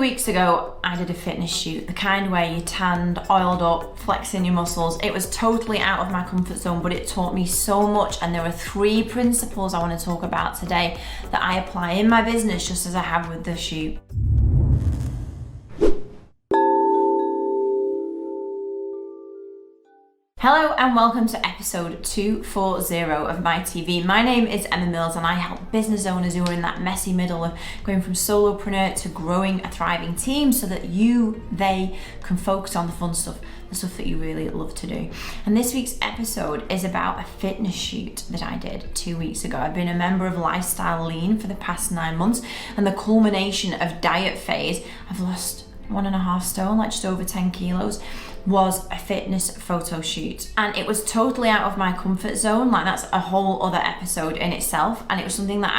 weeks ago, I did a fitness shoot, the kind where you tanned, oiled up, flexing your muscles. It was totally out of my comfort zone, but it taught me so much. And there are 3 principles I want to talk about today that I apply in my business just as I have with the shoot. Hello and welcome to episode 240 of my TV. My name is Emma Mills and I help business owners who are in that messy middle of going from solopreneur to growing a thriving team so that they can focus on the fun stuff, the stuff that you really love to do. And this week's episode is about a fitness shoot that I did 2 weeks ago. I've been a member of Lifestyle Lean for the past 9 months, and the culmination of diet phase, I've lost 1.5 stone, like just over 10 kilos, was a fitness photo shoot. And it was totally out of my comfort zone. Like, that's a whole other episode in itself. And it was something that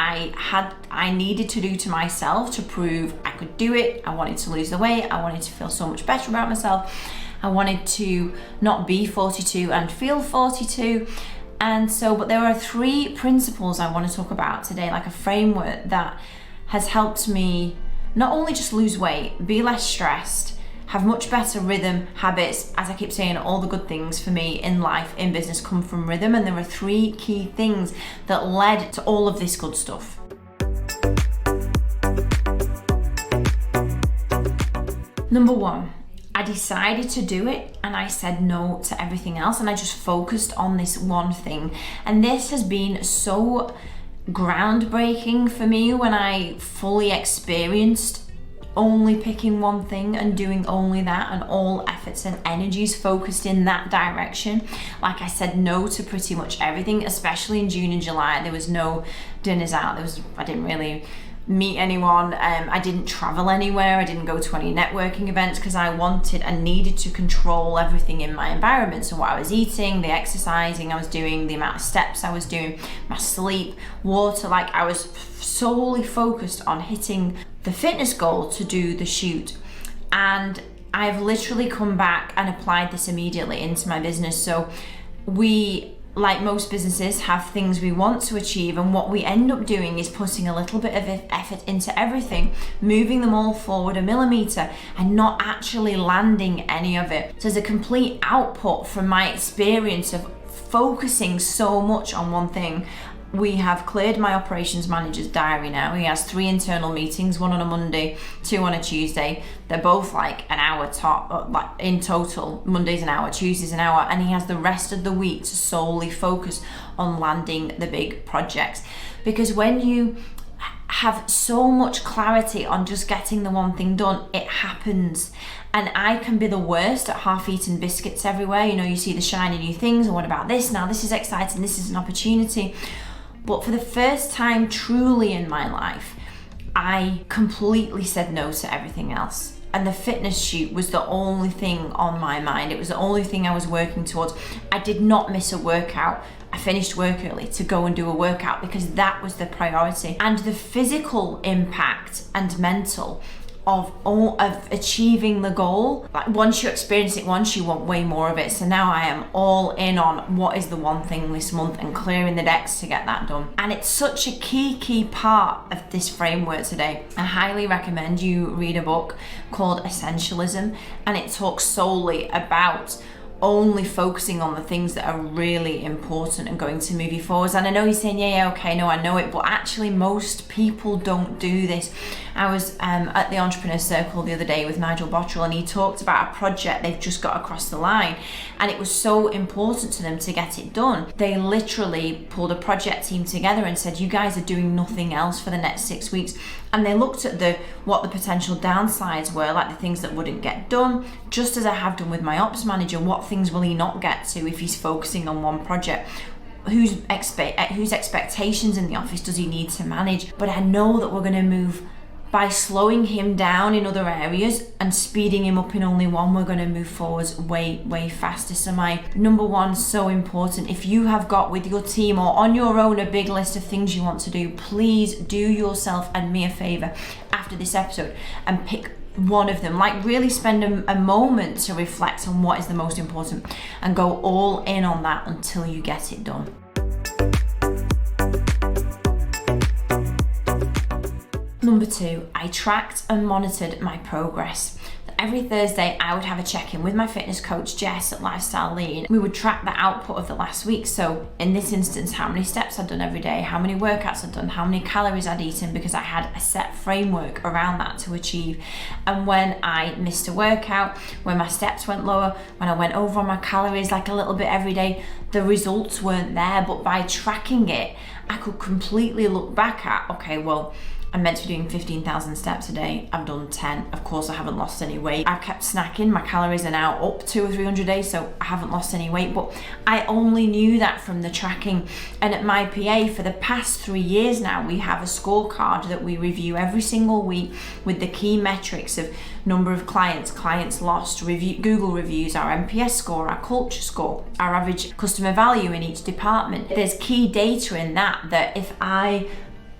I needed to do to myself to prove I could do it. I wanted to lose the weight. I wanted to feel so much better about myself. I wanted to not be 42 and feel 42. And so, but there are 3 principles I want to talk about today, like a framework that has helped me not only just lose weight, be less stressed, have much better rhythm habits. As I keep saying, all the good things for me in life, in business, come from rhythm. And there are 3 key things that led to all of this good stuff. Number 1, I decided to do it and I said no to everything else, and I just focused on this one thing. And this has been so groundbreaking for me when I fully experienced only picking one thing and doing only that, and all efforts and energies focused in that direction. Like, I said no to pretty much everything, especially in June and July. There was no dinners out. I didn't really meet anyone. I didn't travel anywhere. I didn't go to any networking events because I wanted and needed to control everything in my environment. So what I was eating, the exercising I was doing, the amount of steps I was doing, my sleep, water, like I was solely focused on hitting the fitness goal to do the shoot. And I've literally come back and applied this immediately into my business. So we, like most businesses, have things we want to achieve, and what we end up doing is putting a little bit of effort into everything, moving them all forward a millimeter and not actually landing any of it. So there's a complete output from my experience of focusing so much on one thing. We have cleared my operations manager's diary now. He has 3 internal meetings, 1 on a Monday, 2 on a Tuesday. They're both like an hour top, like in total. Monday's an hour, Tuesday's an hour, and he has the rest of the week to solely focus on landing the big projects. Because when you have so much clarity on just getting the one thing done, it happens. And I can be the worst at half-eaten biscuits everywhere. You know, you see the shiny new things, and what about this now? This is exciting, this is an opportunity. But for the first time truly in my life, I completely said no to everything else. And the fitness shoot was the only thing on my mind. It was the only thing I was working towards. I did not miss a workout. I finished work early to go and do a workout because that was the priority. And the physical impact and mental of achieving the goal, like once you experience it once, you want way more of it. So now I am all in on what is the one thing this month and clearing the decks to get that done. And it's such a key part of this framework today. I highly recommend you read a book called Essentialism, and it talks solely about only focusing on the things that are really important and going to move you forwards. And I know you're saying, yeah, okay, no, I know it, but actually most people don't do this. I was at the Entrepreneur Circle the other day with Nigel Bottrell, and he talked about a project they've just got across the line, and it was so important to them to get it done. They literally pulled a project team together and said, you guys are doing nothing else for the next 6 weeks. And they looked at what the potential downsides were, like the things that wouldn't get done, just as I have done with my ops manager. What things will he not get to if he's focusing on one project? Whose expectations in the office does he need to manage? But I know that we're going to move by slowing him down in other areas and speeding him up in only one. We're going to move forwards way faster. So my number 1, so important. If you have got with your team or on your own a big list of things you want to do, please do yourself and me a favor after this episode and pick one of them. Like, really spend a moment to reflect on what is the most important and go all in on that until you get it done. Number 2, I tracked and monitored my progress. Every Thursday, I would have a check-in with my fitness coach, Jess, at Lifestyle Lean. We would track the output of the last week. So in this instance, how many steps I'd done every day, how many workouts I'd done, how many calories I'd eaten, because I had a set framework around that to achieve. And when I missed a workout, when my steps went lower, when I went over on my calories like a little bit every day, the results weren't there. But by tracking it, I could completely look back at, okay, well, I'm meant to be doing 15,000 steps a day. I've done 10. Of course, I haven't lost any weight. I've kept snacking. My calories are now up 200 or 300 days, so I haven't lost any weight. But I only knew that from the tracking. And at my PA, for the past 3 years now, we have a scorecard that we review every single week with the key metrics of number of clients, clients lost, Google reviews, our NPS score, our culture score, our average customer value in each department. There's key data in that if I'm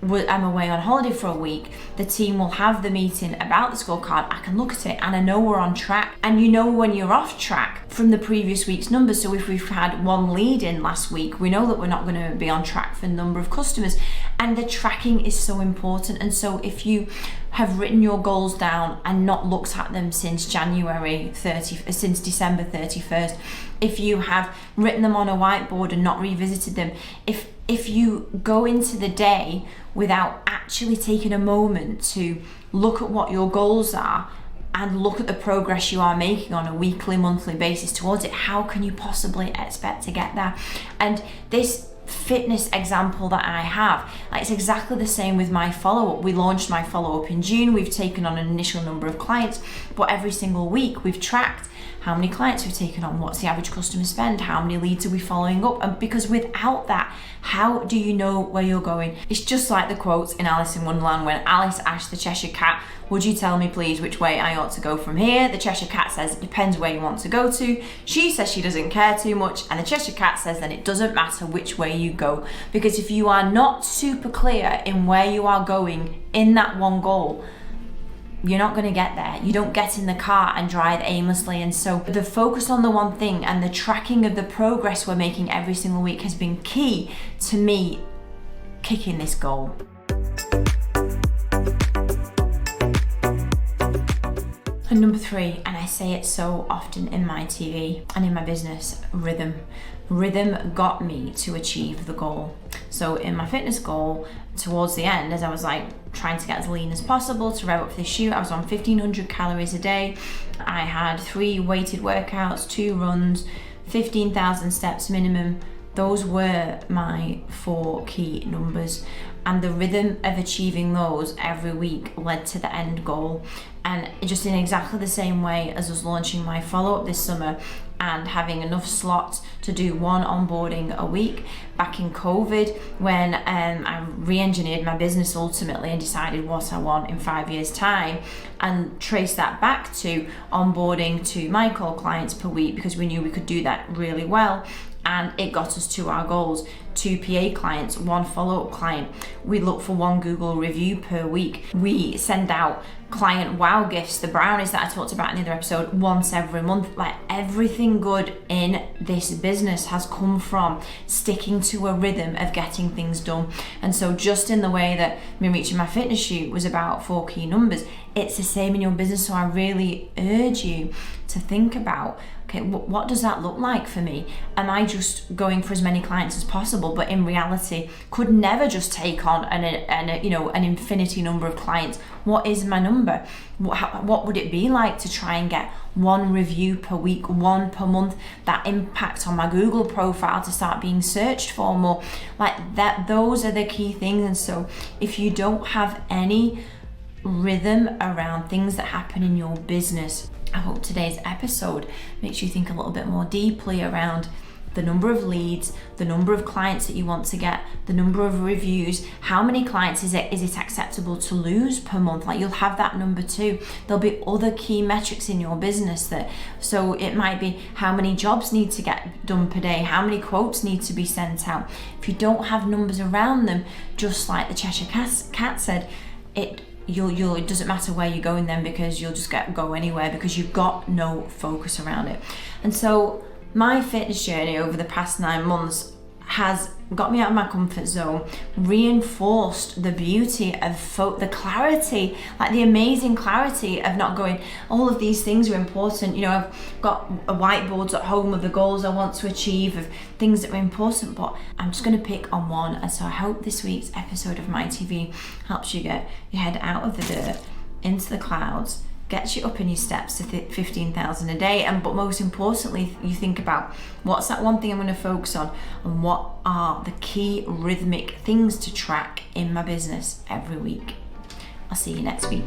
away on holiday for a week, the team will have the meeting about the scorecard. I can look at it and I know we're on track. And you know when you're off track from the previous week's numbers. So if we've had 1 lead in last week, we know that we're not going to be on track for the number of customers. And the tracking is so important. And so if you have written your goals down and not looked at them since since December 31st, if you have written them on a whiteboard and not revisited them, if you go into the day without actually taking a moment to look at what your goals are and look at the progress you are making on a weekly, monthly basis towards it, how can you possibly expect to get there? And this fitness example that I have, it's exactly the same with my follow-up. We launched my follow-up in June. We've taken on an initial number of clients, but every single week we've tracked how many clients we've taken on, what's the average customer spend, how many leads are we following up, and because without that, how do you know where you're going? It's just like the quotes in Alice in Wonderland when Alice asked the Cheshire Cat, would you tell me please which way I ought to go from here? The Cheshire Cat says it depends where you want to go to. She says she doesn't care too much, and the Cheshire Cat says then it doesn't matter which way you go, because if you are not super clear in where you are going in that one goal, you're not going to get there. You don't get in the car and drive aimlessly. And so the focus on the one thing and the tracking of the progress we're making every single week has been key to me kicking this goal. And number 3, and I say it so often in my TV and in my business, rhythm. Rhythm got me to achieve the goal. So in my fitness goal, towards the end, as I was trying to get as lean as possible to rev up for this shoot, I was on 1,500 calories a day. I had 3 weighted workouts, 2 runs, 15,000 steps minimum. Those were my 4 key numbers. And the rhythm of achieving those every week led to the end goal. And just in exactly the same way as us launching my follow-up this summer and having enough slots to do 1 onboarding a week back in COVID, when I re-engineered my business ultimately and decided what I want in 5 years' time, and traced that back to onboarding 2 micro clients per week because we knew we could do that really well. And it got us to our goals: 2 PA clients, 1 follow-up client. We look for 1 Google review per week. We send out client wow gifts, the brownies that I talked about in the other episode, once every month. Everything good in this business has come from sticking to a rhythm of getting things done. And so just in the way that me reaching my fitness shoot was about 4 key numbers, it's the same in your business. So I really urge you to think about, okay, what does that look like for me? Am I just going for as many clients as possible, but in reality could never just take on an infinity number of clients? What is my number? What would it be like to try and get 1 review per week, 1 per month, that impact on my Google profile to start being searched for more? Those are the key things. And so if you don't have any rhythm around things that happen in your business, I hope today's episode makes you think a little bit more deeply around the number of leads, the number of clients that you want to get, the number of reviews, how many clients is it acceptable to lose per month? You'll have that number too. There'll be other key metrics in your business so it might be how many jobs need to get done per day, how many quotes need to be sent out. If you don't have numbers around them, just like the Cheshire Cat said, it doesn't matter where you're going then, because you'll just go anywhere because you've got no focus around it. And so my fitness journey over the past 9 months has got me out of my comfort zone, reinforced the beauty of the clarity, like the amazing clarity of not going, all of these things are important. You know, I've got a whiteboards at home of the goals I want to achieve, of things that are important, but I'm just going to pick on one. And so I hope this week's episode of My TV helps you get your head out of the dirt, into the clouds, gets you up in your steps to 15,000 a day, but most importantly, you think about what's that one thing I'm going to focus on, and what are the key rhythmic things to track in my business every week. I'll see you next week.